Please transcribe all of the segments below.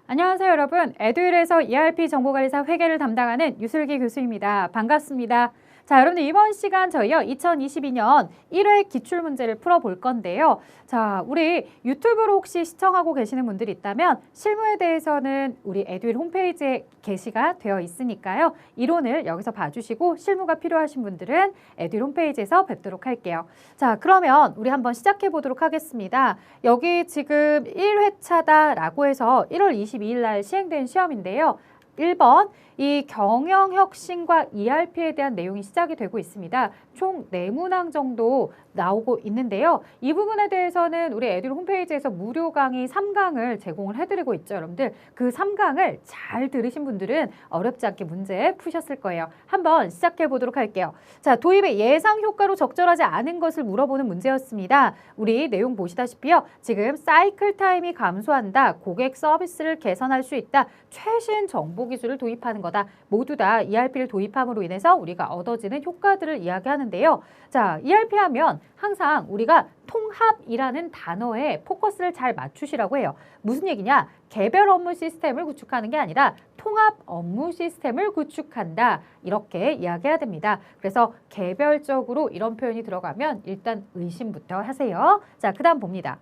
안녕하세요, 여러분. 에듀윌에서 ERP 정보관리사 회계를 담당하는 유슬기 교수입니다. 반갑습니다. 자, 여러분들 이번 시간 저희요 2022년 1회 기출문제를 풀어볼 건데요. 자, 우리 유튜브로 혹시 시청하고 계시는 분들이 있다면 실무에 대해서는 우리 에듀윌 홈페이지에 게시가 되어 있으니까요. 이론을 여기서 봐주시고 실무가 필요하신 분들은 에듀윌 홈페이지에서 뵙도록 할게요. 자, 그러면 우리 한번 시작해 보도록 하겠습니다. 여기 지금 1회차다라고 해서 1월 22일 날 시행된 시험인데요. 1번, 이 경영혁신과 ERP에 대한 내용이 시작이 되고 있습니다. 총 4문항 정도 나오고 있는데요. 이 부분에 대해서는 우리 에듀윌 홈페이지에서 무료 강의 3강을 제공을 해드리고 있죠. 여러분들 그 3강을 잘 들으신 분들은 어렵지 않게 문제 푸셨을 거예요. 한번 시작해 보도록 할게요. 자, 도입의 예상 효과로 적절하지 않은 것을 물어보는 문제였습니다. 우리 내용 보시다시피요. 지금 사이클 타임이 감소한다. 고객 서비스를 개선할 수 있다. 최신 정보 기술을 도입하는 거다. 모두 다 ERP를 도입함으로 인해서 우리가 얻어지는 효과들을 이야기하는데요. 자, ERP 하면 항상 우리가 통합이라는 단어에 포커스를 잘 맞추시라고 해요. 무슨 얘기냐? 개별 업무 시스템을 구축하는 게 아니라 통합 업무 시스템을 구축한다. 이렇게 이야기해야 됩니다. 그래서 개별적으로 이런 표현이 들어가면 일단 의심부터 하세요. 자, 그 다음 봅니다.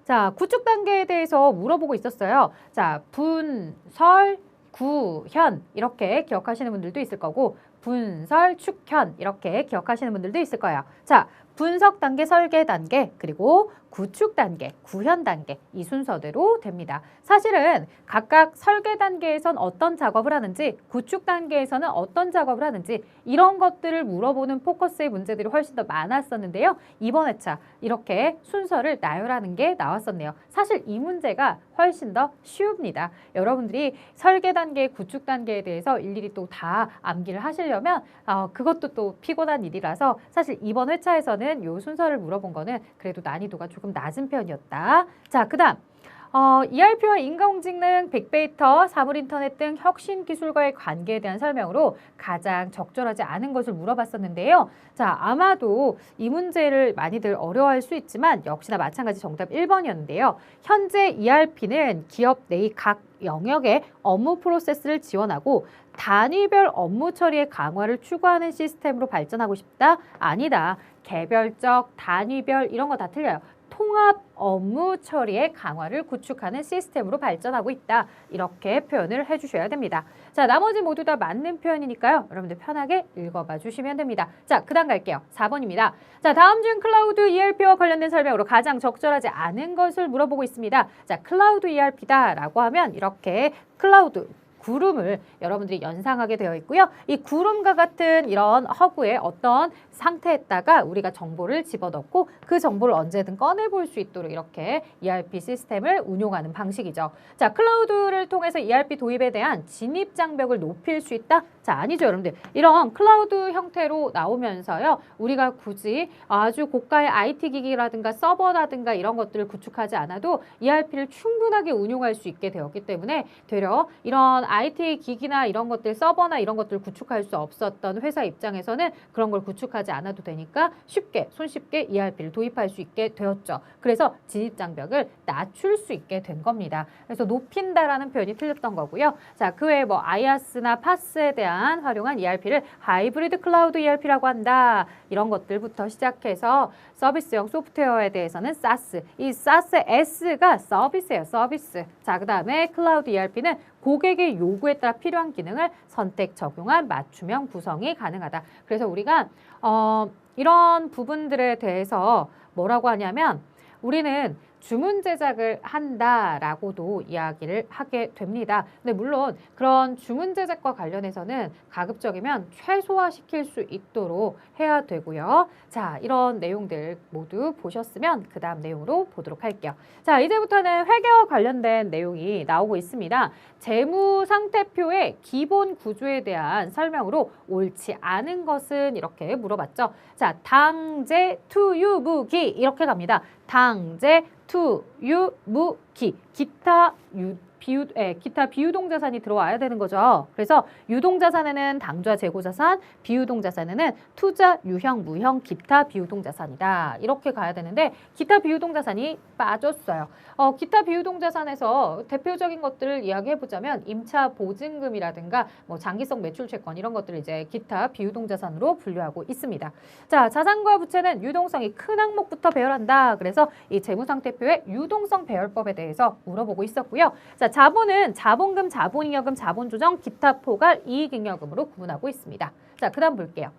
자, 구축 단계에 대해서 물어보고 있었어요. 자, 분설, 구현 이렇게 기억하시는 분들도 있을 거고 분설, 축현 이렇게 기억하시는 분들도 있을 거예요. 자, 분석 단계, 설계 단계, 그리고 구축 단계, 구현 단계 이 순서대로 됩니다. 사실은 각각 설계 단계에선 어떤 작업을 하는지, 구축 단계에서는 어떤 작업을 하는지 이런 것들을 물어보는 포커스의 문제들이 훨씬 더 많았었는데요. 이번 회차 이렇게 순서를 나열하는 게 나왔었네요. 사실 이 문제가 훨씬 더 쉬웁니다. 여러분들이 설계 단계, 구축 단계에 대해서 일일이 또 다 암기를 하시려면 그것도 또 피곤한 일이라서 사실 이번 회차에서는 이 순서를 물어본 거는 그래도 난이도가 조금 낮은 편이었다. 자, 그 다음 ERP와 인공지능, 빅데이터, 사물인터넷 등 혁신 기술과의 관계에 대한 설명으로 가장 적절하지 않은 것을 물어봤었는데요. 자, 아마도 이 문제를 많이들 어려워할 수 있지만 역시나 마찬가지 정답 1번이었는데요. 현재 ERP는 기업 내의 각 영역의 업무 프로세스를 지원하고 단위별 업무 처리의 강화를 추구하는 시스템으로 발전하고 싶다? 아니다. 개별적, 단위별 이런 거 다 틀려요. 통합 업무 처리의 강화를 구축하는 시스템으로 발전하고 있다. 이렇게 표현을 해주셔야 됩니다. 자, 나머지 모두 다 맞는 표현이니까요. 여러분들 편하게 읽어봐 주시면 됩니다. 자, 그 다음 갈게요. 4번입니다. 자, 다음 중 클라우드 ERP와 관련된 설명으로 가장 적절하지 않은 것을 물어보고 있습니다. 자, 클라우드 ERP다라고 하면 이렇게 클라우드 구름을 여러분들이 연상하게 되어 있고요. 이 구름과 같은 이런 허브의 어떤 상태에다가 우리가 정보를 집어넣고 그 정보를 언제든 꺼내볼 수 있도록 이렇게 ERP 시스템을 운용하는 방식이죠. 자, 클라우드를 통해서 ERP 도입에 대한 진입 장벽을 높일 수 있다? 자, 아니죠, 여러분들. 이런 클라우드 형태로 나오면서요. 우리가 굳이 아주 고가의 IT 기기라든가 서버라든가 이런 것들을 구축하지 않아도 ERP를 충분하게 운용할 수 있게 되었기 때문에 되려 이런 IT 기기나 이런 것들, 서버나 이런 것들을 구축할 수 없었던 회사 입장에서는 그런 걸 구축하지 않아도 되니까 쉽게, 손쉽게 ERP를 도입할 수 있게 되었죠. 그래서 진입 장벽을 낮출 수 있게 된 겁니다. 그래서 높인다라는 표현이 틀렸던 거고요. 자, 그 외에 뭐 IaaS나 PaaS에 대한 활용한 ERP를 하이브리드 클라우드 ERP라고 한다. 이런 것들부터 시작해서 서비스형 소프트웨어에 대해서는 SaaS. 이 SaaS S가 서비스예요, 서비스. 자, 그 다음에 클라우드 ERP는 고객의 요구에 따라 필요한 기능을 선택, 적용한 맞춤형 구성이 가능하다. 그래서 우리가 이런 부분들에 대해서 뭐라고 하냐면 우리는 주문 제작을 한다라고도 이야기를 하게 됩니다. 근데 물론 그런 주문 제작과 관련해서는 가급적이면 최소화시킬 수 있도록 해야 되고요. 자, 이런 내용들 모두 보셨으면 그 다음 내용으로 보도록 할게요. 자, 이제부터는 회계와 관련된 내용이 나오고 있습니다. 재무상태표의 기본 구조에 대한 설명으로 옳지 않은 것은 이렇게 물어봤죠. 자, 당재, 투유, 무기 이렇게 갑니다. 당재, 투유, 무기, 기타, 기타 비유동자산이 들어와야 되는 거죠. 그래서 유동자산에는 당좌 재고자산, 비유동자산에는 투자, 유형, 무형, 기타 비유동자산이다. 이렇게 가야 되는데 기타 비유동자산이 빠졌어요. 기타 비유동자산에서 대표적인 것들을 이야기해보자면 임차 보증금이라든가 뭐 장기성 매출 채권 이런 것들을 이제 기타 비유동자산으로 분류하고 있습니다. 자, 자산과 부채는 유동성이 큰 항목부터 배열한다. 그래서 이 재무상태표의 유동성 배열법에 대해서 물어보고 있었고요. 자, 자본은 자본금, 자본잉여금, 자본조정, 기타 포괄, 이익잉여금으로 구분하고 있습니다. 자, 그 다음 볼게요.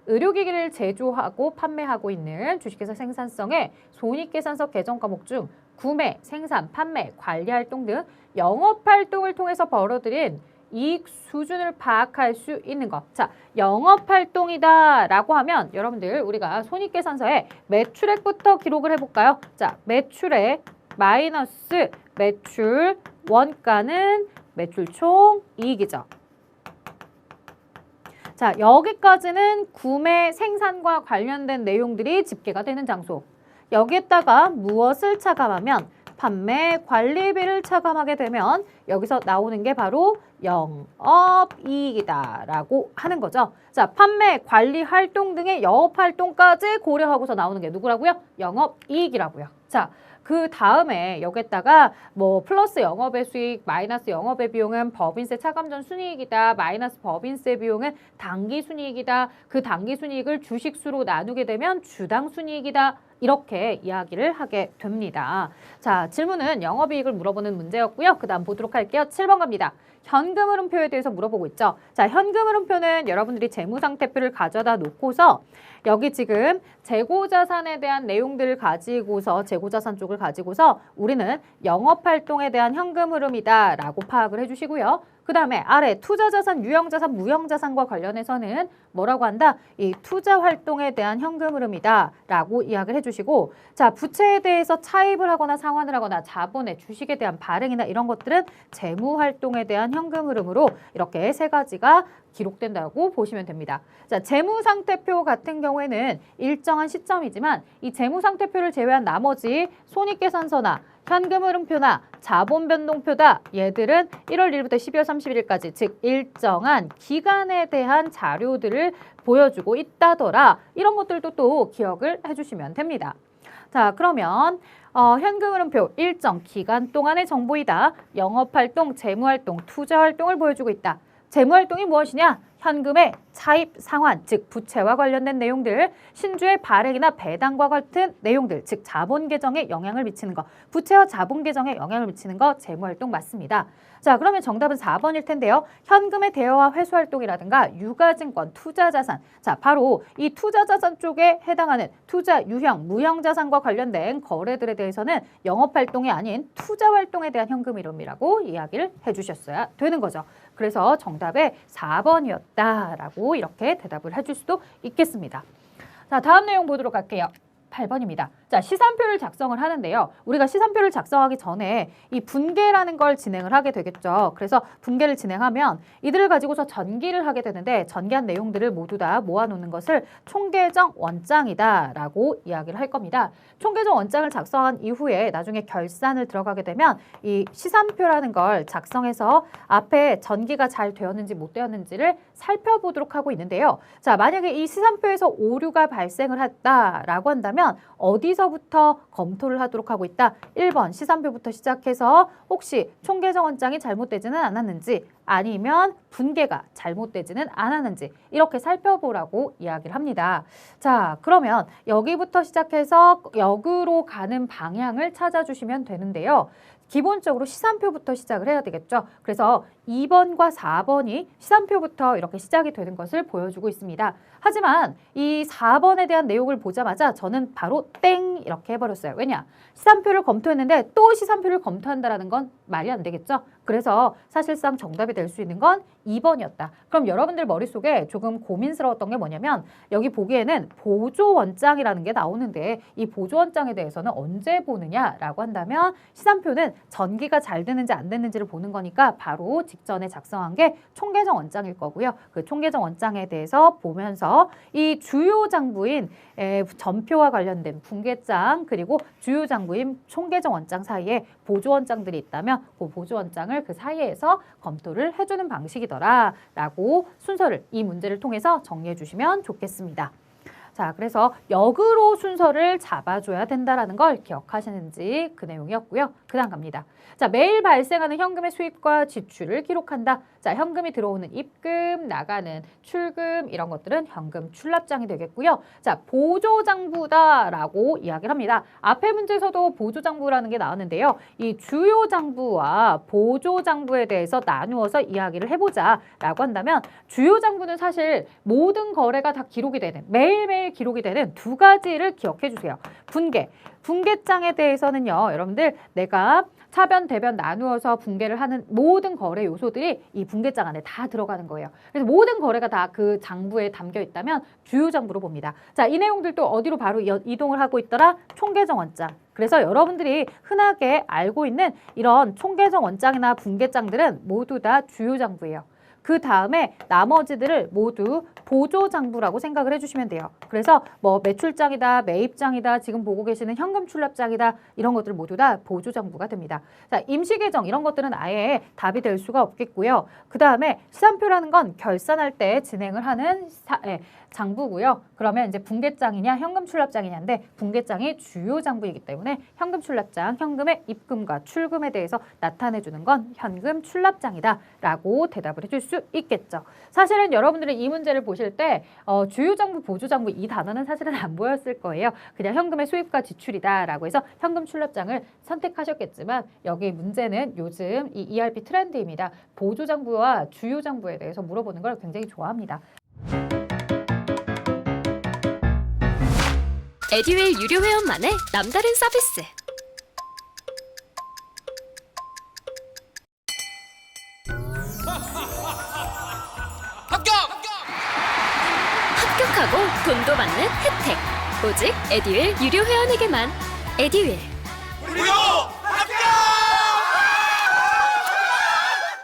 의료기기를 제조하고 판매하고 있는 주식회사 생산성의 손익계산서 개정 과목 중 구매, 생산, 판매, 관리활동 등 영업활동을 통해서 벌어들인 이익 수준을 파악할 수 있는 것. 자, 영업활동이다 라고 하면 여러분들 우리가 손익계산서에 매출액부터 기록을 해볼까요? 자, 매출액 마이너스 매출 원가는 매출 총 이익이죠. 자, 여기까지는 구매, 생산과 관련된 내용들이 집계가 되는 장소. 여기에다가 무엇을 차감하면 판매, 관리비를 차감하게 되면 여기서 나오는 게 바로 영업이익이다 라고 하는 거죠. 자, 판매, 관리 활동 등의 영업활동까지 고려하고서 나오는 게 누구라고요? 영업이익이라고요. 자, 그 다음에 여기에다가 뭐 플러스 영업의 수익, 마이너스 영업의 비용은 법인세 차감 전 순이익이다. 마이너스 법인세 비용은 당기 순이익이다. 그 당기 순이익을 주식수로 나누게 되면 주당 순이익이다. 이렇게 이야기를 하게 됩니다. 자, 질문은 영업이익을 물어보는 문제였고요. 그 다음 보도록 할게요. 7번 갑니다. 현금흐름표에 대해서 물어보고 있죠. 자, 현금흐름표는 여러분들이 재무상태표를 가져다 놓고서 여기 지금 재고자산에 대한 내용들을 가지고서 재고자산 쪽을 가지고서 우리는 영업활동에 대한 현금흐름이다 라고 파악을 해주시고요. 그 다음에 아래 투자자산, 유형자산, 무형자산과 관련해서는 뭐라고 한다? 이 투자활동에 대한 현금흐름이다 라고 이야기를 해주시고 자, 부채에 대해서 차입을 하거나 상환을 하거나 자본의 주식에 대한 발행이나 이런 것들은 재무활동에 대한 현금흐름으로 이렇게 세 가지가 기록된다고 보시면 됩니다. 자, 재무상태표 같은 경우에는 일정한 시점이지만 이 재무상태표를 제외한 나머지 손익계산서나 현금흐름표나 자본변동표다. 얘들은 1월 1일부터 12월 31일까지 즉 일정한 기간에 대한 자료들을 보여주고 있다더라. 이런 것들도 또 기억을 해주시면 됩니다. 자, 그러면 현금흐름표 일정 기간 동안의 정보이다. 영업활동, 재무활동, 투자활동을 보여주고 있다. 재무활동이 무엇이냐? 현금의 차입, 상환, 즉 부채와 관련된 내용들, 신주의 발행이나 배당과 같은 내용들, 즉 자본 계정에 영향을 미치는 거, 부채와 자본 계정에 영향을 미치는 거 재무활동 맞습니다. 자, 그러면 정답은 4번일 텐데요. 현금의 대여와 회수활동이라든가 유가증권, 투자자산. 자, 바로 이 투자자산 쪽에 해당하는 투자, 유형, 무형자산과 관련된 거래들에 대해서는 영업활동이 아닌 투자활동에 대한 현금흐름이라고 이야기를 해주셨어야 되는 거죠. 그래서 정답에 4번이었다라고 이렇게 대답을 해줄 수도 있겠습니다. 자, 다음 내용 보도록 할게요. 8번입니다. 자, 시산표를 작성을 하는데요. 우리가 시산표를 작성하기 전에 이 분계라는 걸 진행을 하게 되겠죠. 그래서 분계를 진행하면 이들을 가지고서 전기를 하게 되는데 전기한 내용들을 모두 다 모아놓는 것을 총계정 원장이다라고 이야기를 할 겁니다. 총계정 원장을 작성한 이후에 나중에 결산을 들어가게 되면 이 시산표라는 걸 작성해서 앞에 전기가 잘 되었는지 못 되었는지를 살펴보도록 하고 있는데요. 자, 만약에 이 시산표에서 오류가 발생을 했다라고 한다면 어디서부터 검토를 하도록 하고 있다? 1번 시산표부터 시작해서 혹시 총계정 원장이 잘못되지는 않았는지 아니면 분계가 잘못되지는 않았는지 이렇게 살펴보라고 이야기를 합니다. 자, 그러면 여기부터 시작해서 역으로 가는 방향을 찾아주시면 되는데요. 기본적으로 시산표부터 시작을 해야 되겠죠. 그래서 2번과 4번이 시산표부터 이렇게 시작이 되는 것을 보여주고 있습니다. 하지만 이 4번에 대한 내용을 보자마자 저는 바로 땡 이렇게 해버렸어요. 왜냐? 시산표를 검토했는데 또 시산표를 검토한다는 건 말이 안 되겠죠. 그래서 사실상 정답이 될 수 있는 건 2번이었다. 그럼 여러분들 머릿속에 조금 고민스러웠던 게 뭐냐면 여기 보기에는 보조원장이라는 게 나오는데 이 보조원장에 대해서는 언제 보느냐라고 한다면 시산표는 전기가 잘 되는지 안 되는지를 보는 거니까 바로 직전에 작성한 게 총계정 원장일 거고요. 그 총계정 원장에 대해서 보면서 이 주요 장부인 전표와 관련된 분계장 그리고 주요 장부인 총계정 원장 사이에 보조원장들이 있다면 그 보조원장을 그 사이에서 검토를 해주는 방식이더라 라고 순서를 이 문제를 통해서 정리해 주시면 좋겠습니다. 자, 그래서 역으로 순서를 잡아줘야 된다는 걸 기억하시는지 그 내용이었고요. 그 다음 갑니다. 자, 매일 발생하는 현금의 수입과 지출을 기록한다. 자, 현금이 들어오는 입금, 나가는 출금 이런 것들은 현금 출납장이 되겠고요. 자, 보조장부다라고 이야기를 합니다. 앞에 문제에서도 보조장부라는 게 나왔는데요. 이 주요 장부와 보조장부에 대해서 나누어서 이야기를 해보자라고 한다면 주요 장부는 사실 모든 거래가 다 기록이 되는 매일매일 기록이 되는 두 가지를 기억해 주세요. 분계장에 대해서는요. 여러분들 내가 차변, 대변 나누어서 분계를 하는 모든 거래 요소들이 이 분계장 안에 다 들어가는 거예요. 그래서 모든 거래가 다 그 장부에 담겨 있다면 주요 장부로 봅니다. 자, 이 내용들도 어디로 바로 이동을 하고 있더라? 총계정 원장. 그래서 여러분들이 흔하게 알고 있는 이런 총계정 원장이나 분계장들은 모두 다 주요 장부예요. 그 다음에 나머지들을 모두 보조장부라고 생각을 해주시면 돼요. 그래서 뭐 매출장이다, 매입장이다, 지금 보고 계시는 현금 출납장이다 이런 것들 모두 다 보조장부가 됩니다. 자, 임시계정 이런 것들은 아예 답이 될 수가 없겠고요. 그 다음에 시산표라는 건 결산할 때 진행을 하는 장부고요. 그러면 이제 분계장이냐 현금 출납장이냐인데 분계장이 주요 장부이기 때문에 현금 출납장, 현금의 입금과 출금에 대해서 나타내주는 건 현금 출납장이다 라고 대답을 해줄 수 있겠죠. 사실은 여러분들이 이 문제를 보실 때 주요 장부, 보조 장부 이 단어는 사실은 안 보였을 거예요. 그냥 현금의 수입과 지출이다 라고 해서 현금 출납장을 선택하셨겠지만 여기 문제는 요즘 이 ERP 트렌드입니다. 보조 장부와 주요 장부에 대해서 물어보는 걸 굉장히 좋아합니다. 에듀윌 유료 회원만의 남다른 서비스. 합격하고 돈도 받는 혜택. 오직 에듀윌 유료 회원에게만. 에듀윌. 무료 합격!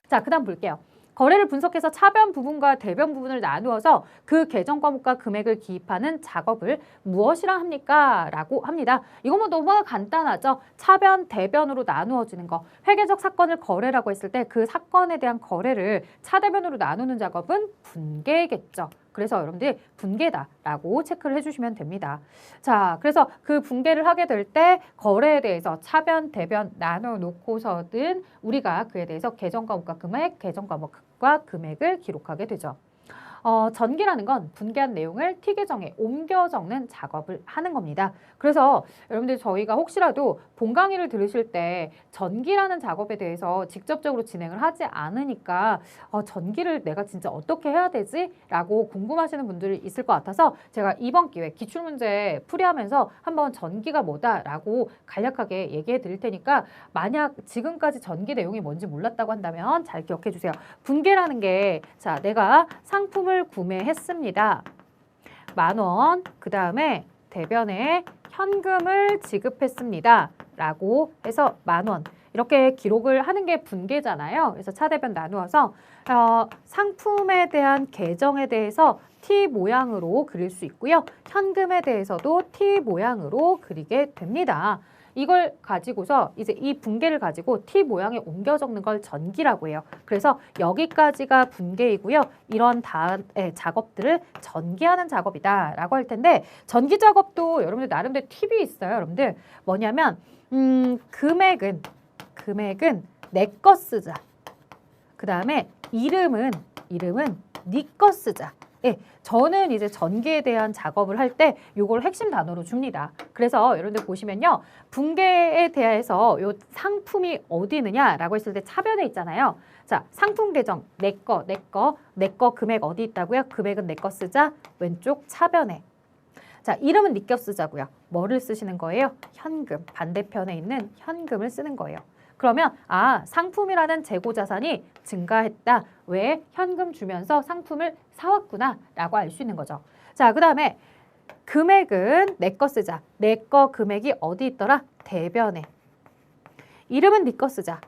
자, 그 다음 볼게요. 거래를 분석해서 차변 부분과 대변 부분을 나누어서 그 계정 과목과 금액을 기입하는 작업을 무엇이라 합니까? 라고 합니다. 이거 뭐 너무 간단하죠? 차변, 대변으로 나누어지는 거. 회계적 사건을 거래라고 했을 때 그 사건에 대한 거래를 차대변으로 나누는 작업은 분계겠죠. 그래서 여러분들이 분계다라고 체크를 해주시면 됩니다. 자, 그래서 그 분계를 하게 될 때 거래에 대해서 차변, 대변 나눠놓고서든 우리가 그에 대해서 계정 과목과 금액, 계정 과목과 금액을 기록하게 되죠. 전기라는 건 분계한 내용을 T계정에 옮겨 적는 작업을 하는 겁니다. 그래서 여러분들 저희가 혹시라도 본 강의를 들으실 때 전기라는 작업에 대해서 직접적으로 진행을 하지 않으니까 전기를 내가 진짜 어떻게 해야 되지? 라고 궁금하시는 분들이 있을 것 같아서 제가 이번 기회에 기출문제 풀이하면서 한번 전기가 뭐다라고 간략하게 얘기해 드릴 테니까 만약 지금까지 전기 내용이 뭔지 몰랐다고 한다면 잘 기억해 주세요. 분계라는 게 자, 내가 상품을 구매했습니다. 10,000원, 그 다음에 대변에 현금을 지급했습니다. 라고 해서 10,000원. 이렇게 기록을 하는 게 분계잖아요. 그래서 차대변 나누어서 상품에 대한 계정에 대해서 T 모양으로 그릴 수 있고요. 현금에 대해서도 T 모양으로 그리게 됩니다. 이걸 가지고서 이제 이 분계를 가지고 T 모양에 옮겨 적는 걸 전기라고 해요. 그래서 여기까지가 분계이고요. 이런 작업들을 전기하는 작업이다라고 할 텐데 전기 작업도 여러분들 나름대로 팁이 있어요. 여러분들 뭐냐면 금액은 내 거 쓰자. 그 다음에 이름은 네 거 쓰자. 예, 저는 이제 전기에 대한 작업을 할 때 요걸 핵심 단어로 줍니다. 그래서 여러분들 보시면요. 분계에 대해서 요 상품이 어디 있느냐라고 했을 때 차변에 있잖아요. 자, 상품 계정 내 거 금액 어디 있다고요? 금액은 내 거 쓰자. 왼쪽 차변에. 자, 이름은 네 거 쓰자고요. 뭐를 쓰시는 거예요? 현금. 반대편에 있는 현금을 쓰는 거예요. 그러면 상품이라는 재고자산이 증가했다. 왜? 현금 주면서 상품을 사왔구나 라고 알 수 있는 거죠. 자, 그 다음에 금액은 내 거 쓰자. 내 거 금액이 어디 있더라? 대변에. 이름은 네 거 쓰자.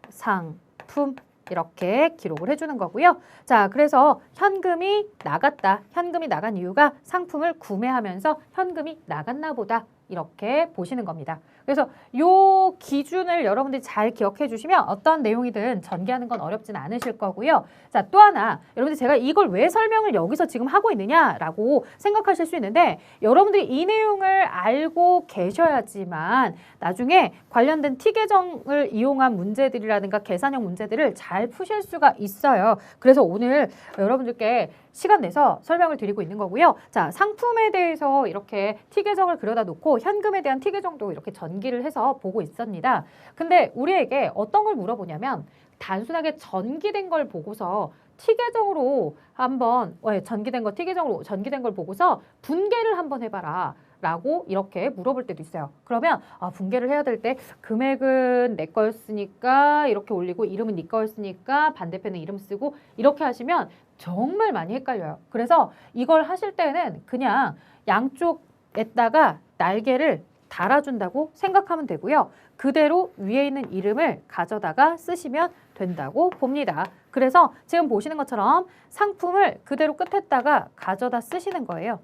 상품 이렇게 기록을 해주는 거고요. 자, 그래서 현금이 나갔다. 현금이 나간 이유가 상품을 구매하면서 현금이 나갔나 보다. 이렇게 보시는 겁니다. 그래서 요 기준을 여러분들이 잘 기억해 주시면 어떤 내용이든 전개하는 건 어렵진 않으실 거고요. 자, 또 하나, 여러분들 제가 이걸 왜 설명을 여기서 지금 하고 있느냐라고 생각하실 수 있는데 여러분들이 이 내용을 알고 계셔야지만 나중에 관련된 T 계정을 이용한 문제들이라든가 계산형 문제들을 잘 푸실 수가 있어요. 그래서 오늘 여러분들께 시간 내서 설명을 드리고 있는 거고요. 자, 상품에 대해서 이렇게 T 계정을 그려다 놓고 현금에 대한 T 계정도 이렇게 전기를 해서 보고 있습니다. 근데 우리에게 어떤 걸 물어보냐면 단순하게 전기된 걸 보고서 T 계정으로 한번 전기된 걸 보고서 분개를 한번 해봐라. 라고 이렇게 물어볼 때도 있어요. 그러면 분개를 해야 될 때 금액은 내 거였으니까 이렇게 올리고 이름은 네 거였으니까 반대편에 이름 쓰고 이렇게 하시면 정말 많이 헷갈려요. 그래서 이걸 하실 때는 그냥 양쪽에다가 날개를 달아준다고 생각하면 되고요. 그대로 위에 있는 이름을 가져다가 쓰시면 된다고 봅니다. 그래서 지금 보시는 것처럼 상품을 그대로 끝에다가 가져다 쓰시는 거예요.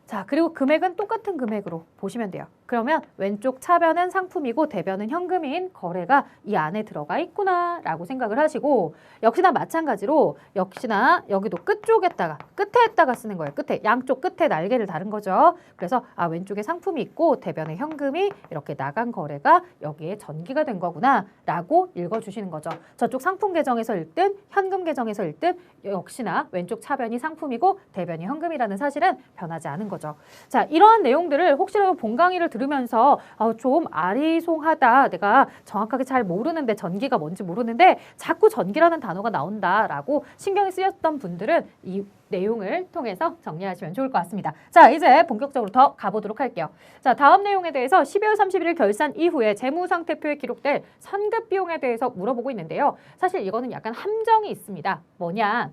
자, 그리고 금액은 똑같은 금액으로 보시면 돼요. 그러면 왼쪽 차변은 상품이고 대변은 현금인 거래가 이 안에 들어가 있구나 라고 생각을 하시고 역시나 마찬가지로 역시나 여기도 끝에다가 쓰는 거예요. 끝에, 양쪽 끝에 날개를 다른 거죠. 그래서 왼쪽에 상품이 있고 대변에 현금이 이렇게 나간 거래가 여기에 전기가 된 거구나 라고 읽어주시는 거죠. 저쪽 상품 계정에서 읽든 현금 계정에서 읽든 역시나 왼쪽 차변이 상품이고 대변이 현금이라는 사실은 변하지 않은 거죠. 자, 이러한 내용들을 혹시라도 본 강의를 들으면서 좀 아리송하다. 내가 정확하게 잘 모르는데 전기가 뭔지 모르는데 자꾸 전기라는 단어가 나온다라고 신경이 쓰였던 분들은 이 내용을 통해서 정리하시면 좋을 것 같습니다. 자, 이제 본격적으로 더 가보도록 할게요. 자, 다음 내용에 대해서 12월 31일 결산 이후에 재무상태표에 기록될 선급 비용에 대해서 물어보고 있는데요. 사실 이거는 약간 함정이 있습니다. 뭐냐?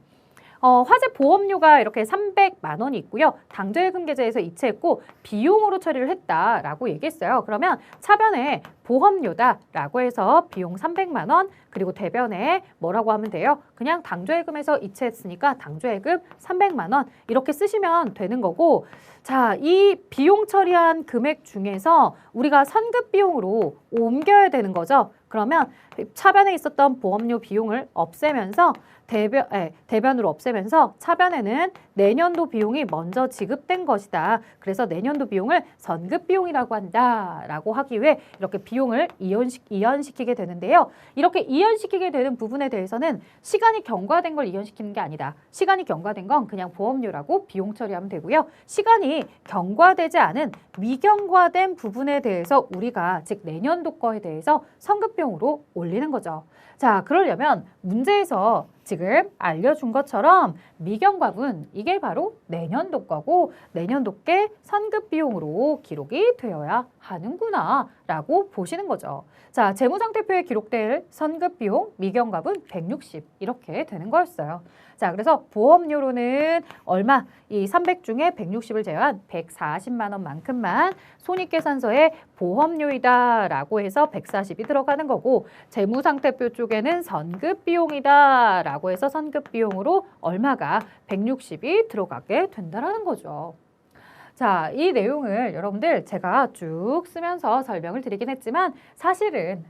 화재 보험료가 이렇게 300만 원이 있고요. 당좌예금 계좌에서 이체했고 비용으로 처리를 했다라고 얘기했어요. 그러면 차변에 보험료다라고 해서 비용 300만 원 그리고 대변에 뭐라고 하면 돼요? 그냥 당좌예금에서 이체했으니까 당좌예금 300만 원 이렇게 쓰시면 되는 거고 자, 이 비용 처리한 금액 중에서 우리가 선급 비용으로 옮겨야 되는 거죠. 그러면 차변에 있었던 보험료 비용을 없애면서 대변으로 없애면서 차변에는 내년도 비용이 먼저 지급된 것이다. 그래서 내년도 비용을 선급 비용이라고 한다라고 하기 위해 이렇게 비용을 이연시키게 되는데요. 이렇게 이연시키게 되는 부분에 대해서는 시간이 경과된 걸 이연시키는 게 아니다. 시간이 경과된 건 그냥 보험료라고 비용 처리하면 되고요. 시간이 경과되지 않은 미경과된 부분에 대해서 우리가 즉 내년도 거에 대해서 선급 비용으로 올리는 거죠. 자, 그러려면 문제에서 지금 알려준 것처럼 미경과분 이게 바로 내년도 거고 내년도께 선급 비용으로 기록이 되어야 하는구나 라고 보시는 거죠. 자, 재무상태표에 기록될 선급 비용 미경과분 160 이렇게 되는 거였어요. 자, 그래서 보험료로는 얼마? 이 300 중에 160을 제외한 140만 원만큼만 손익계산서에 보험료이다라고 해서 140이 들어가는 거고 재무상태표 쪽에는 선급 비용이다라고 해서 선급 비용으로 얼마가 160이 들어가게 된다라는 거죠. 자, 이 내용을 여러분들 제가 쭉 쓰면서 설명을 드리긴 했지만 사실은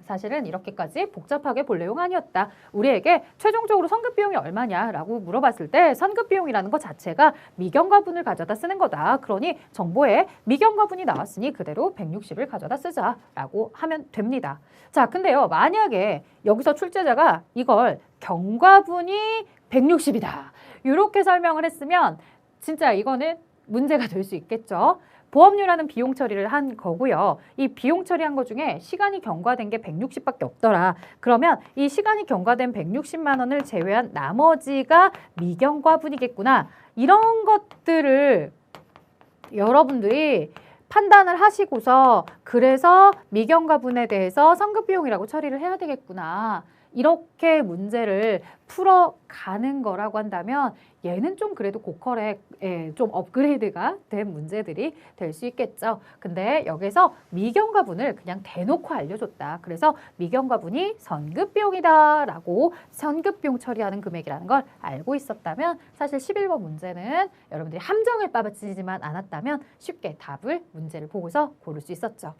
이렇게까지 복잡하게 볼 내용 아니었다. 우리에게 최종적으로 선급 비용이 얼마냐라고 물어봤을 때 선급 비용이라는 것 자체가 미경과분을 가져다 쓰는 거다. 그러니 정보에 미경과분이 나왔으니 그대로 160을 가져다 쓰자라고 하면 됩니다. 자, 근데요. 만약에 여기서 출제자가 이걸 경과분이 160이다. 이렇게 설명을 했으면 진짜 이거는 문제가 될 수 있겠죠. 보험료라는 비용 처리를 한 거고요. 이 비용 처리한 것 중에 시간이 경과된 게 160밖에 없더라. 그러면 이 시간이 경과된 160만 원을 제외한 나머지가 미경과분이겠구나. 이런 것들을 여러분들이 판단을 하시고서 그래서 미경과분에 대해서 선급 비용이라고 처리를 해야 되겠구나. 이렇게 문제를 풀어가는 거라고 한다면 얘는 좀 그래도 고퀄에 좀 업그레이드가 된 문제들이 될 수 있겠죠. 근데 여기서 미경과분을 그냥 대놓고 알려줬다. 그래서 미경과분이 선급비용이다라고 선급비용 처리하는 금액이라는 걸 알고 있었다면 사실 11번 문제는 여러분들이 함정을 빠지지만 않았다면 쉽게 답을 문제를 보고서 고를 수 있었죠.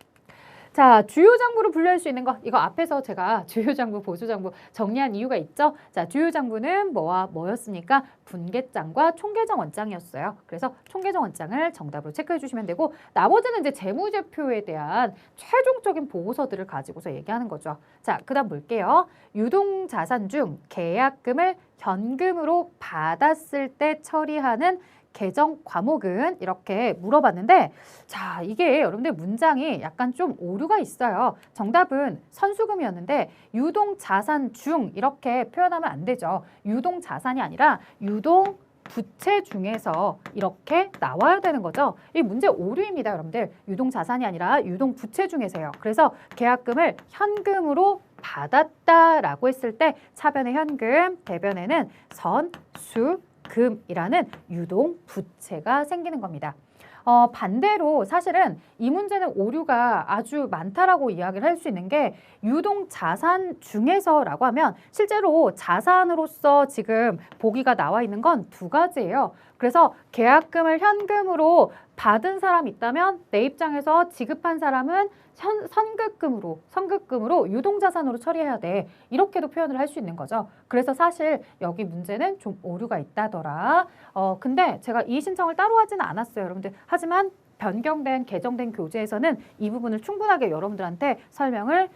자, 주요 장부로 분류할 수 있는 거 이거 앞에서 제가 주요 장부, 보수 장부 정리한 이유가 있죠. 자, 주요 장부는 뭐와 뭐였습니까? 분계장과 총계정 원장이었어요. 그래서 총계정 원장을 정답으로 체크해 주시면 되고 나머지는 이제 재무제표에 대한 최종적인 보고서들을 가지고서 얘기하는 거죠. 자, 그다음 볼게요. 유동자산 중 계약금을 현금으로 받았을 때 처리하는 계정 과목은 이렇게 물어봤는데 자 이게 여러분들 문장이 약간 좀 오류가 있어요. 정답은 선수금이었는데 유동자산 중 이렇게 표현하면 안 되죠. 유동자산이 아니라 유동 부채 중에서 이렇게 나와야 되는 거죠. 이 문제 오류입니다, 여러분들. 유동자산이 아니라 유동부채 중에서요. 그래서 계약금을 현금으로 받았다라고 했을 때 차변에 현금, 대변에는 선수금이라는 유동 부채가 생기는 겁니다. 반대로 사실은 이 문제는 오류가 아주 많다라고 이야기를 할 수 있는 게 유동 자산 중에서라고 하면 실제로 자산으로서 지금 보기가 나와 있는 건 두 가지예요. 그래서 계약금을 현금으로 받은 사람이 있다면 내 입장에서 지급한 사람은 선급금으로 유동자산으로 처리해야 돼. 이렇게도 표현을 할 수 있는 거죠. 그래서 사실 여기 문제는 좀 오류가 있다더라. 근데 제가 이 신청을 따로 하지는 않았어요, 여러분들. 하지만 변경된 개정된 교재에서는 이 부분을 충분하게 여러분들한테 설명을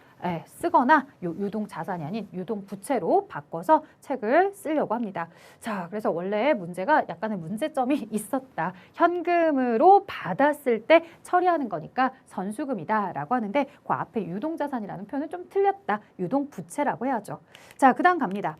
쓰거나 유동자산이 아닌 유동부채로 바꿔서 책을 쓰려고 합니다. 자, 그래서 원래 문제가 약간의 문제점이 있었다. 현금으로 받았을 때 처리하는 거니까 선수금이다라고 하는데 그 앞에 유동자산이라는 표현은 좀 틀렸다. 유동부채라고 해야죠. 자, 그 다음 갑니다.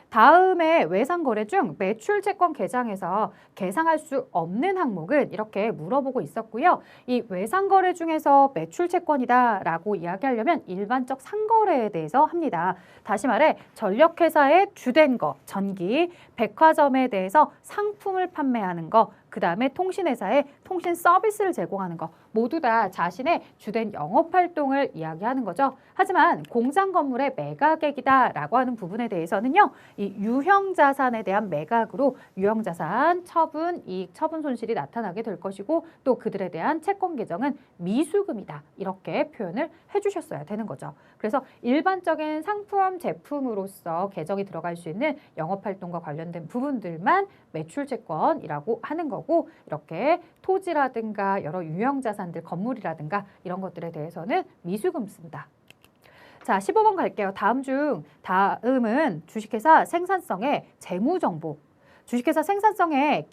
다음에 외상거래 중 매출채권 계장에서 계상할 수 없는 항목은 이렇게 물어보고 있었고요. 이 외상거래 중에서 매출채권이다라고 이야기하려면 일반적 상거래에 대해서 합니다. 다시 말해 전력회사의 주된 거, 전기, 백화점에 대해서 상품을 판매하는 거, 그 다음에 통신회사에 통신 서비스를 제공하는 거 모두 다 자신의 주된 영업활동을 이야기하는 거죠. 하지만 공장 건물의 매각액이다라고 하는 부분에 대해서는요. 이 유형자산에 대한 매각으로 유형자산, 처분, 이익, 처분 손실이 나타나게 될 것이고 또 그들에 대한 채권 계정은 미수금이다. 이렇게 표현을 해주셨어야 되는 거죠. 그래서 일반적인 상품, 제품으로서 계정이 들어갈 수 있는 영업활동과 관련된 부분들만 매출채권이라고 하는 거고 이렇게 토지라든가 여러 유형자산들, 건물이라든가 이런 것들에 대해서는 미수금 씁니다. 자, 15번 갈게요. 다음은 주식회사 생산성의 재무정보. 주식회사 생산성의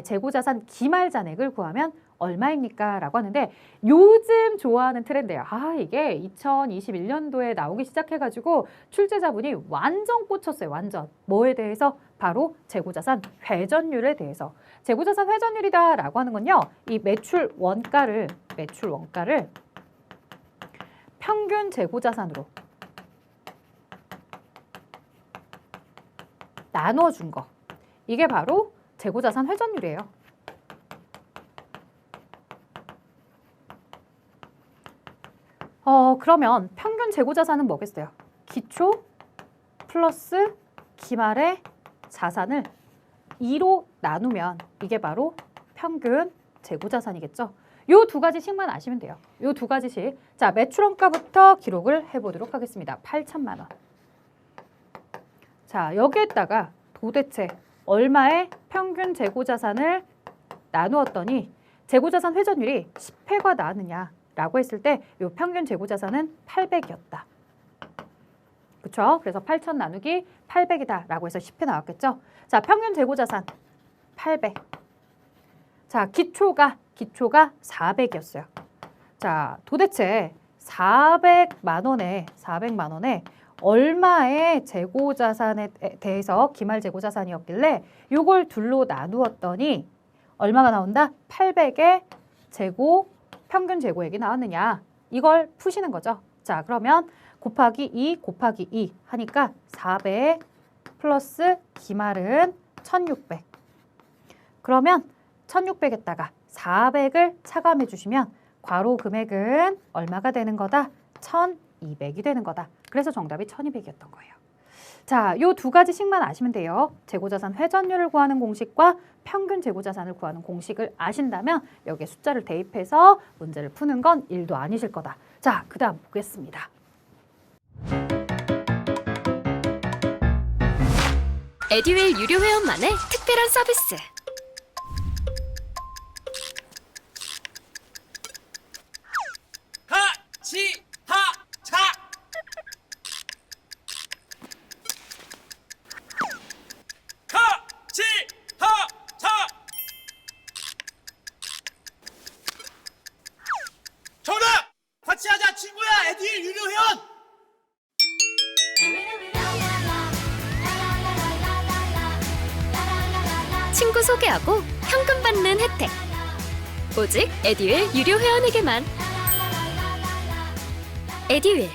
재고자산 기말잔액을 구하면 얼마입니까? 라고 하는데 요즘 좋아하는 트렌드예요. 이게 2021년도에 나오기 시작해가지고 출제자분이 완전 꽂혔어요. 완전. 뭐에 대해서? 바로 재고자산 회전율에 대해서. 재고자산 회전율이다 라고 하는 건요. 이 매출 원가를 평균 재고자산으로 나눠준 거. 이게 바로 재고자산 회전율이에요. 그러면 평균 재고자산은 뭐겠어요? 기초 플러스 기말의 자산을 2로 나누면 이게 바로 평균 재고자산이겠죠. 요 두 가지씩만 아시면 돼요. 요 두 가지씩. 자, 매출원가부터 기록을 해보도록 하겠습니다. 8천만 원. 자, 여기에다가 도대체 얼마의 평균 재고자산을 나누었더니 재고자산 회전율이 10회가 나왔느냐라고 했을 때 요 평균 재고자산은 800이었다. 그렇죠? 그래서 8천 나누기 800이다 라고 해서 10회 나왔겠죠? 자, 평균 재고자산 800. 자, 기초가 400이었어요. 자, 도대체 400만 원에 얼마의 재고자산에 대해서 기말 재고자산이었길래 요걸 둘로 나누었더니 얼마가 나온다? 800의 평균 재고액이 나왔느냐. 이걸 푸시는 거죠. 자, 그러면 곱하기 2 곱하기 2 하니까 400 플러스 기말은 1600. 그러면 1600에다가 400을 차감해 주시면 괄호 금액은 얼마가 되는 거다? 1200이 되는 거다. 그래서 정답이 1200이었던 거예요. 자, 요 두 가지씩만 아시면 돼요. 재고자산 회전율을 구하는 공식과 평균 재고자산을 구하는 공식을 아신다면 여기에 숫자를 대입해서 문제를 푸는 건 일도 아니실 거다. 자, 그 다음 보겠습니다. 에듀윌 유료 회원만의 특별한 서비스. 같이 하자. 같이 하자. 정답! 같이 하자 친구야. 에듀윌 유료 회원. 친구 소개하고 현금 받는 혜택. 오직 에듀윌 유료 회원에게만. 에듀윌.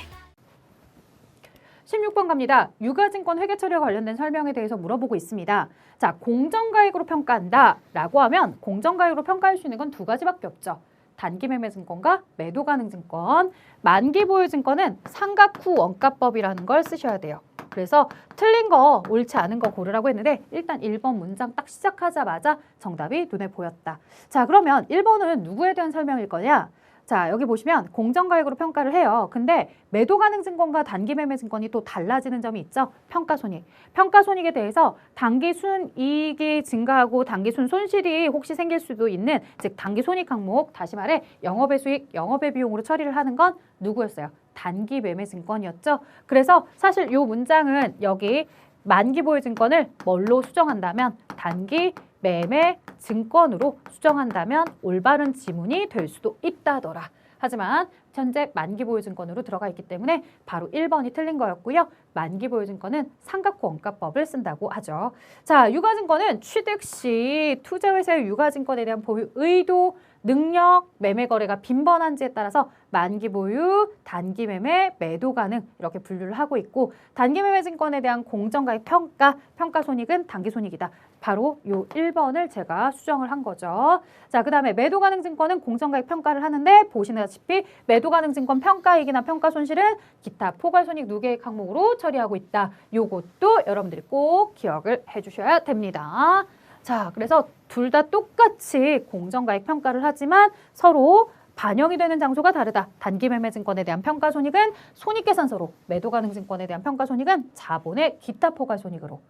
16번 갑니다. 유가증권 회계 처리와 관련된 설명에 대해서 물어보고 있습니다. 자, 공정가액으로 평가한다 라고 하면 공정가액으로 평가할 수 있는 건 두 가지밖에 없죠. 단기매매증권과 매도가능증권. 만기보유증권은 상각 후 원가법이라는 걸 쓰셔야 돼요. 그래서 틀린 거, 옳지 않은 거 고르라고 했는데 일단 1번 문장 딱 시작하자마자 정답이 눈에 보였다. 자, 그러면 1번은 누구에 대한 설명일 거냐? 자, 여기 보시면 공정가액으로 평가를 해요. 근데 매도가능증권과 단기매매증권이 또 달라지는 점이 있죠. 평가손익. 평가손익에 대해서 단기순이익이 증가하고 단기순 손실이 혹시 생길 수도 있는, 즉 단기손익 항목, 다시 말해 영업의 수익, 영업의 비용으로 처리를 하는 건 누구였어요? 단기매매증권이었죠. 그래서 사실 이 문장은 여기 만기보유증권을 뭘로 수정한다면 단기매매증권으로 수정한다면 올바른 지문이 될 수도 있다더라. 하지만 현재 만기보유증권으로 들어가 있기 때문에 바로 1번이 틀린 거였고요. 만기보유증권은 상각후 원가법을 쓴다고 하죠. 자, 유가증권은 취득 시 투자회사의 유가증권에 대한 보유 의도, 능력, 매매 거래가 빈번한지에 따라서 만기보유, 단기매매, 매도가능 이렇게 분류를 하고 있고, 단기매매증권에 대한 공정가액 평가, 평가손익은 단기손익이다. 바로 요 1번을 제가 수정을 한 거죠. 자, 그 다음에 매도가능증권은 공정가액 평가를 하는데 보시다시피 매도가능증권 평가이익이나 평가손실은 기타 포괄손익 누계액 항목으로 처리하고 있다. 요것도 여러분들이 꼭 기억을 해주셔야 됩니다. 자, 그래서 둘 다 똑같이 공정가액 평가를 하지만 서로 반영이 되는 장소가 다르다. 단기매매증권에 대한 평가손익은 손익계산서로, 매도가능증권에 대한 평가손익은 자본의 기타 포괄손익으로.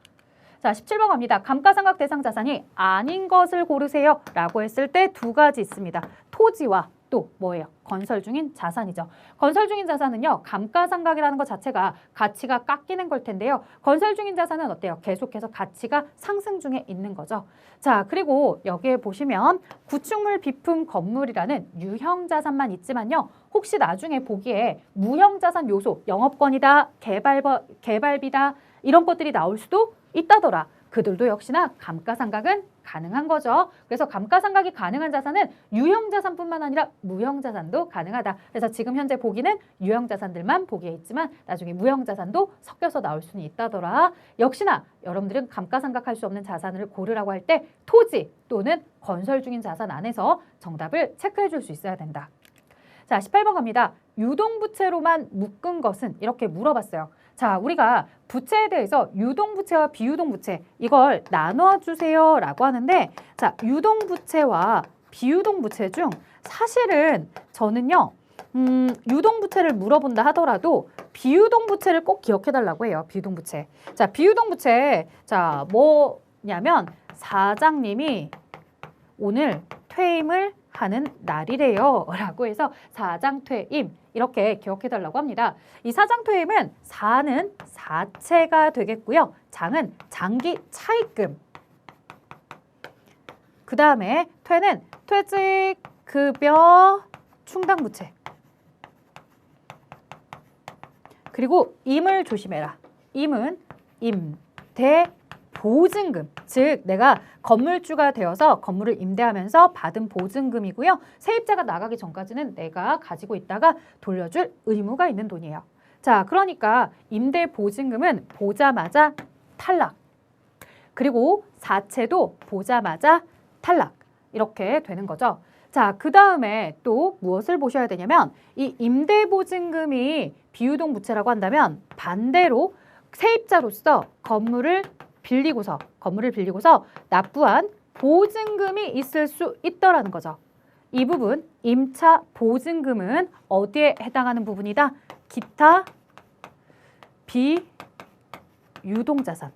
자, 17번 갑니다. 감가상각 대상 자산이 아닌 것을 고르세요 라고 했을 때 두 가지 있습니다. 토지와 또 뭐예요? 건설 중인 자산이죠. 건설 중인 자산은요, 감가상각이라는 것 자체가 가치가 깎이는 걸 텐데요. 건설 중인 자산은 어때요? 계속해서 가치가 상승 중에 있는 거죠. 자, 그리고 여기에 보시면 구축물, 비품, 건물이라는 유형 자산만 있지만요. 혹시 나중에 보기에 무형 자산 요소, 영업권이다, 개발비다 이런 것들이 나올 수도 있다더라. 그들도 역시나 감가상각은 가능한 거죠. 그래서 감가상각이 가능한 자산은 유형자산뿐만 아니라 무형자산도 가능하다. 그래서 지금 현재 보기는 유형자산들만 보기에 있지만 나중에 무형자산도 섞여서 나올 수는 있다더라. 역시나 여러분들은 감가상각할 수 없는 자산을 고르라고 할 때 토지 또는 건설 중인 자산 안에서 정답을 체크해 줄 수 있어야 된다. 자, 18번 갑니다. 유동부채로만 묶은 것은 이렇게 물어봤어요. 자, 우리가 부채에 대해서 유동부채와 비유동부채 이걸 나눠주세요 라고 하는데, 자, 유동부채와 비유동부채 중 사실은 저는요 유동부채를 물어본다 하더라도 비유동부채를 꼭 기억해달라고 해요. 비유동부채. 자, 비유동부채, 자, 뭐냐면 사장님이 오늘 퇴임을 하는 날이래요 라고 해서 사장퇴임 이렇게 기억해달라고 합니다. 이 사장퇴임은 사는 사채가 되겠고요. 장은 장기 차입금. 그 다음에 퇴는 퇴직급여 충당부채. 그리고 임을 조심해라. 임은 임대보증금. 즉 내가 건물주가 되어서 건물을 임대하면서 받은 보증금이고요. 세입자가 나가기 전까지는 내가 가지고 있다가 돌려줄 의무가 있는 돈이에요. 자, 그러니까 임대보증금은 보자마자 탈락. 그리고 사채도 보자마자 탈락. 이렇게 되는 거죠. 자, 그 다음에 또 무엇을 보셔야 되냐면 이 임대보증금이 비유동 부채라고 한다면 반대로 세입자로서 건물을 빌리고서 납부한 보증금이 있을 수 있더라는 거죠. 이 부분 임차 보증금은 어디에 해당하는 부분이다? 기타 비유동자산.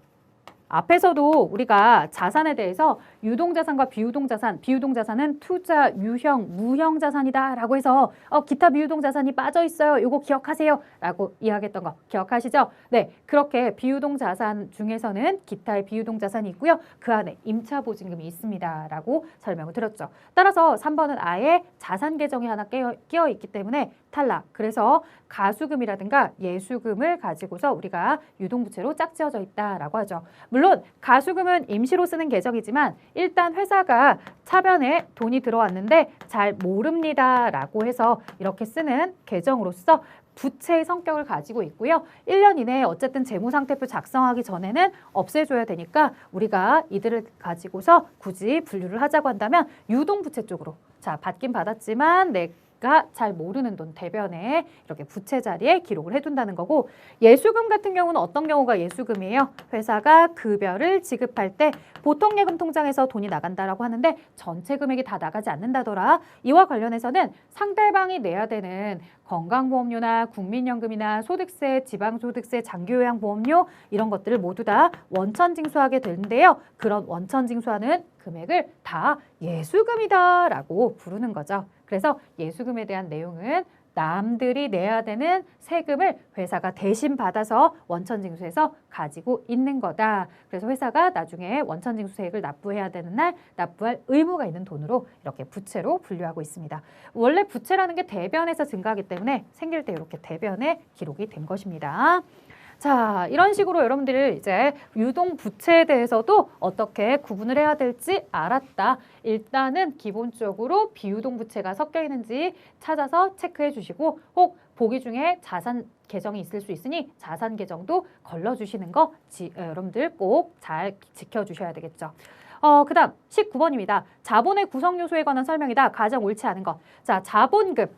앞에서도 우리가 자산에 대해서 유동자산과 비유동자산, 비유동자산은 투자, 유형, 무형자산이다 라고 해서 기타 비유동자산이 빠져 있어요. 이거 기억하세요 라고 이야기했던 거 기억하시죠? 네, 그렇게 비유동자산 중에서는 기타의 비유동자산이 있고요. 그 안에 임차보증금이 있습니다 라고 설명을 드렸죠. 따라서 3번은 아예 자산 계정이 하나 끼어 있기 때문에 탈락. 그래서 가수금이라든가 예수금을 가지고서 우리가 유동부채로 짝지어져 있다라고 하죠. 물론 가수금은 임시로 쓰는 계정이지만 일단 회사가 차변에 돈이 들어왔는데 잘 모릅니다라고 해서 이렇게 쓰는 계정으로서 부채의 성격을 가지고 있고요. 1년 이내에 어쨌든 재무상태표 작성하기 전에는 없애줘야 되니까 우리가 이들을 가지고서 굳이 분류를 하자고 한다면 유동부채 쪽으로 자 받긴 받았지만 내가 잘 모르는 돈 대변에 이렇게 부채 자리에 기록을 해둔다는 거고 예수금 같은 경우는 어떤 경우가 예수금이에요? 회사가 급여를 지급할 때 보통 예금 통장에서 돈이 나간다라고 하는데 전체 금액이 다 나가지 않는다더라. 이와 관련해서는 상대방이 내야 되는 건강보험료나 국민연금이나 소득세, 지방소득세, 장기요양보험료 이런 것들을 모두 다 원천징수하게 되는데요. 그런 원천징수하는 금액을 다 예수금이다라고 부르는 거죠. 그래서 예수금에 대한 내용은 남들이 내야 되는 세금을 회사가 대신 받아서 원천징수해서 가지고 있는 거다. 그래서 회사가 나중에 원천징수세액을 납부해야 되는 날 납부할 의무가 있는 돈으로 이렇게 부채로 분류하고 있습니다. 원래 부채라는 게 대변에서 증가하기 때문에 생길 때 이렇게 대변에 기록이 된 것입니다. 자, 이런 식으로 여러분들이 이제 유동 부채에 대해서도 어떻게 구분을 해야 될지 알았다. 일단은 기본적으로 비유동 부채가 섞여 있는지 찾아서 체크해 주시고 혹 보기 중에 자산 계정이 있을 수 있으니 자산 계정도 걸러 주시는 거 여러분들 꼭 잘 지켜 주셔야 되겠죠. 그 다음 19번입니다. 자본의 구성 요소에 관한 설명이다. 가장 옳지 않은 것. 자, 자본금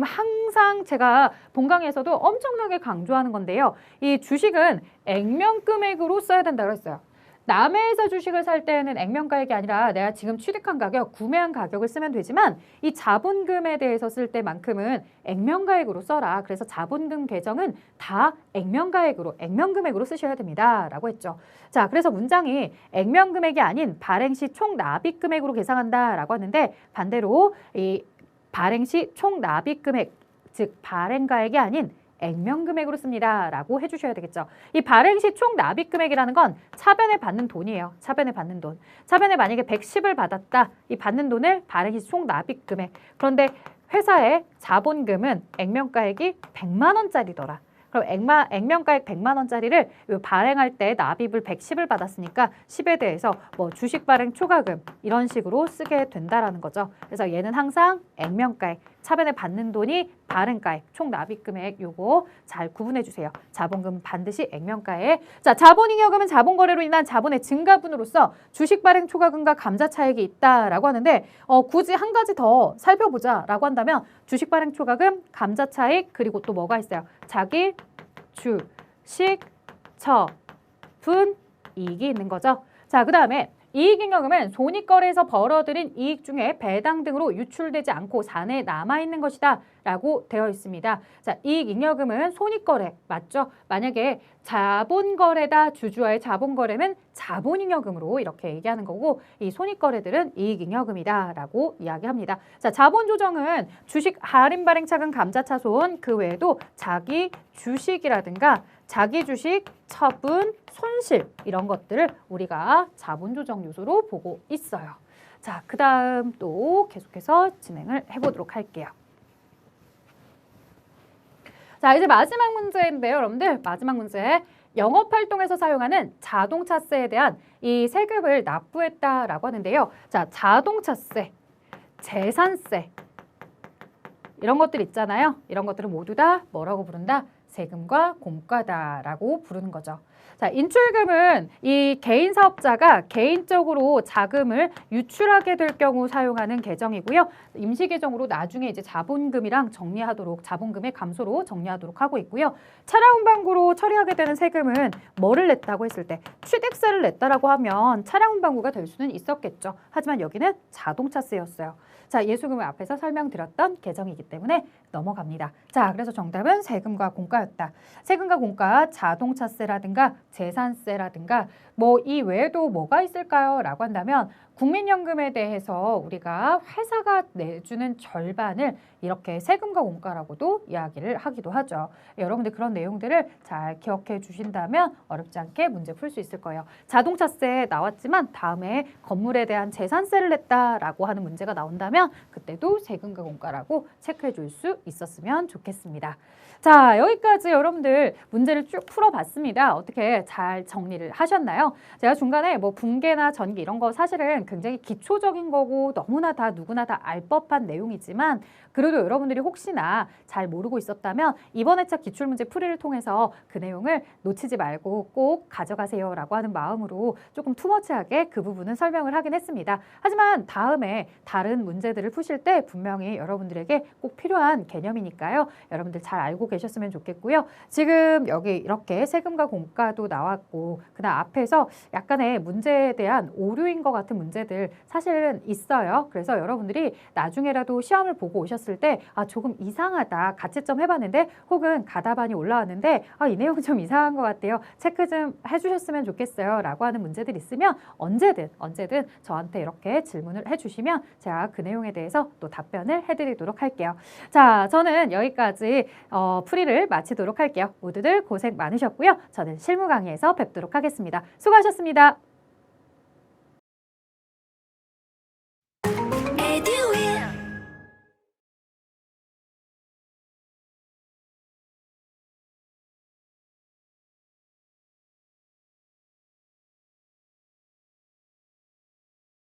항상 제가 본 강의에서도 엄청나게 강조하는 건데요. 이 주식은 액면금액으로 써야 된다고 했어요. 남의 회사 주식을 살 때는 액면가액이 아니라 내가 지금 취득한 가격, 구매한 가격을 쓰면 되지만 이 자본금에 대해서 쓸 때만큼은 액면가액으로 써라. 그래서 자본금 계정은 다 액면금액으로 쓰셔야 됩니다. 라고 했죠. 자, 그래서 문장이 액면금액이 아닌 발행시 총납입금액으로 계산한다. 라고 하는데 반대로 이 발행시 총납입금액, 즉 발행가액이 아닌 액면금액으로 씁니다. 라고 해주셔야 되겠죠. 이 발행시 총납입금액이라는 건 차변에 받는 돈이에요. 차변에 받는 돈. 차변에 만약에 110을 받았다. 이 받는 돈을 발행시 총납입금액. 그런데 회사의 자본금은 액면가액이 100만 원짜리더라. 그럼 액면가액 100만 원짜리를 발행할 때 납입을 110을 받았으니까 10에 대해서 뭐 주식 발행 초과금 이런 식으로 쓰게 된다라는 거죠. 그래서 얘는 항상 액면가액, 차변에 받는 돈이 발행가액, 총 납입금액 요거 잘 구분해 주세요. 자본금 반드시 액면가액. 자, 자본잉여금은 자본거래로 인한 자본의 증가분으로서 주식 발행 초과금과 감자 차익이 있다라고 하는데 굳이 한 가지 더 살펴보자라고 한다면 주식 발행 초과금, 감자 차익 그리고 또 뭐가 있어요? 자기 주식 처분 이익이 있는 거죠. 자, 그 다음에 이익잉여금은 손익거래에서 벌어들인 이익 중에 배당 등으로 유출되지 않고 산에 남아있는 것이다 라고 되어 있습니다. 자, 이익잉여금은 손익거래 맞죠? 만약에 자본거래다 주주와의 자본거래는 자본잉여금으로 이렇게 얘기하는 거고 이 손익거래들은 이익잉여금이다 라고 이야기합니다. 자, 자본조정은 주식 할인 발행차금 감자차손 그 외에도 자기 주식이라든가 자기 주식 처분 손실 이런 것들을 우리가 자본조정 요소로 보고 있어요. 자, 그 다음 또 계속해서 진행을 해보도록 할게요. 자, 이제 마지막 문제인데요, 여러분들. 마지막 문제. 영업활동에서 사용하는 자동차세에 대한 이 세금을 납부했다라고 하는데요. 자, 자동차세, 재산세 이런 것들 있잖아요. 이런 것들을 모두 다 뭐라고 부른다? 세금과 공과다라고 부르는 거죠. 자, 인출금은 이 개인 사업자가 개인적으로 자금을 유출하게 될 경우 사용하는 계정이고요. 임시 계정으로 나중에 이제 자본금이랑 정리하도록 자본금의 감소로 정리하도록 하고 있고요. 차량 운반구로 처리하게 되는 세금은 뭐를 냈다고 했을 때 취득세를 냈다라고 하면 차량 운반구가 될 수는 있었겠죠. 하지만 여기는 자동차세였어요. 자, 예수금을 앞에서 설명드렸던 계정이기 때문에 넘어갑니다. 자, 그래서 정답은 세금과 공과였다. 세금과 공과, 자동차세라든가 재산세라든가 뭐 이 외에도 뭐가 있을까요? 라고 한다면 국민연금에 대해서 우리가 회사가 내주는 절반을 이렇게 세금과 공과라고도 이야기를 하기도 하죠. 여러분들 그런 내용들을 잘 기억해 주신다면 어렵지 않게 문제 풀 수 있을 거예요. 자동차세 나왔지만 다음에 건물에 대한 재산세를 냈다라고 하는 문제가 나온다면 그때도 세금과 공과라고 체크해 줄 수 있었으면 좋겠습니다. 자, 여기까지 여러분들 문제를 쭉 풀어봤습니다. 어떻게 잘 정리를 하셨나요? 제가 중간에 뭐 분계나 전기 이런 거 사실은 굉장히 기초적인 거고 너무나 다 누구나 다 알 법한 내용이지만 그래도 여러분들이 혹시나 잘 모르고 있었다면 이번 회차 기출문제 풀이를 통해서 그 내용을 놓치지 말고 꼭 가져가세요라고 하는 마음으로 조금 투머치하게 그 부분은 설명을 하긴 했습니다. 하지만 다음에 다른 문제들을 푸실 때 분명히 여러분들에게 꼭 필요한 개념이니까요. 여러분들 잘 알고 계셨으면 좋겠고요. 지금 여기 이렇게 세금과 공과도 나왔고 그다음 앞에서 약간의 문제에 대한 오류인 것 같은 문제들 사실은 있어요. 그래서 여러분들이 나중에라도 시험을 보고 오셨을 때 아, 조금 이상하다. 가채점 해봤는데 혹은 가다반이 올라왔는데 아, 이 내용 좀 이상한 것 같아요. 체크 좀 해주셨으면 좋겠어요. 라고 하는 문제들 있으면 언제든 저한테 이렇게 질문을 해주시면 제가 그 내용에 대해서 또 답변을 해드리도록 할게요. 자, 저는 여기까지 풀이를 마치도록 할게요. 모두들 고생 많으셨고요. 저는 실무 강의에서 뵙도록 하겠습니다. 수고하셨습니다.